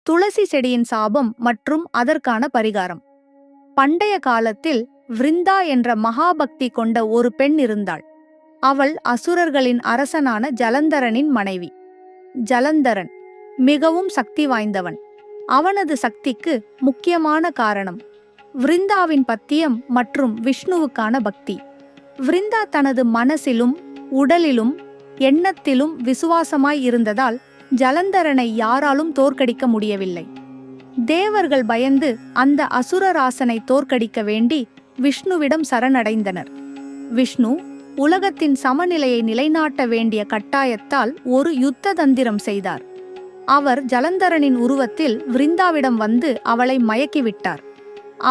துளசி செடியின் சாபம் மற்றும் அதற்கான பரிகாரம். பண்டைய காலத்தில் விருந்தா என்ற மகாபக்தி கொண்ட ஒரு பெண் இருந்தாள். அவள் அசுரர்களின் அரசனான ஜலந்தரனின் மனைவி. ஜலந்தரன் மிகவும் சக்தி வாய்ந்தவன். அவனது சக்திக்கு முக்கியமான காரணம் விருந்தாவின் பத்தியம் மற்றும் விஷ்ணுவுக்கான பக்தி. விருந்தா தனது மனசிலும் உடலிலும் எண்ணத்திலும் விசுவாசமாய் இருந்ததால் ஜலந்தரனை யாராலும் தோற்கடிக்க முடியவில்லை. தேவர்கள் பயந்து அந்த அசுரராசனை தோற்கடிக்க வேண்டி விஷ்ணுவிடம் சரணடைந்தனர். விஷ்ணு உலகத்தின் சமநிலையை நிலைநாட்ட வேண்டிய கட்டாயத்தால் ஒரு யுத்த தந்திரம் செய்தார். அவர் ஜலந்தரனின் உருவத்தில் விருந்தாவிடம் வந்து அவளை மயக்கிவிட்டார்.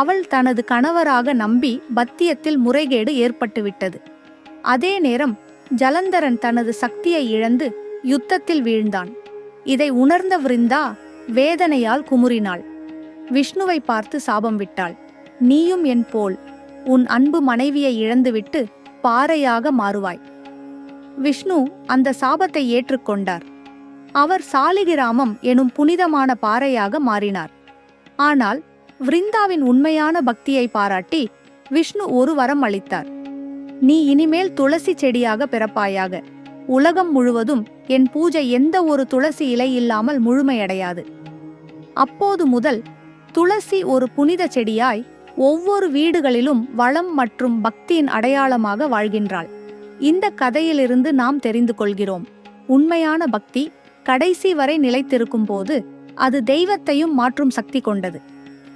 அவள் தனது கணவராக நம்பி பத்தியத்தில் முறைகேடு ஏற்பட்டுவிட்டது. அதே நேரம் ஜலந்தரன் தனது சக்தியை இழந்து யுத்தத்தில் வீழ்ந்தான். இதை உணர்ந்த விருந்தா வேதனையால் குமுறினாள். விஷ்ணுவை பார்த்து சாபம் விட்டாள். நீயும் என் போல் உன் அன்பு மனைவியை இழந்துவிட்டு பாறையாக மாறுவாய். விஷ்ணு அந்த சாபத்தை ஏற்றுக்கொண்டார். அவர் சாலிகிராமம் எனும் புனிதமான பாறையாக மாறினார். ஆனால் விருந்தாவின் உண்மையான பக்தியை பாராட்டி விஷ்ணு ஒரு வரம் அளித்தார். நீ இனிமேல் துளசி செடியாக பிறப்பாயாக. உலகம் முழுவதும் என் பூஜை எந்த ஒரு துளசி இலை இல்லாமல் முழுமையடையாது. அப்போது முதல் துளசி ஒரு புனித செடியாய் ஒவ்வொரு வீடுகளிலும் வளம் மற்றும் பக்தியின் அடையாளமாக வாழ்கின்றாள். இந்த கதையிலிருந்து நாம் தெரிந்து கொள்கிறோம், உண்மையான பக்தி கடைசி வரை நிலைத்திருக்கும் போது அது தெய்வத்தையும் மாற்றும் சக்தி கொண்டது.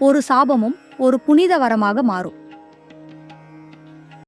ஒரு சாபமும் ஒரு புனித வரமாக மாறும்.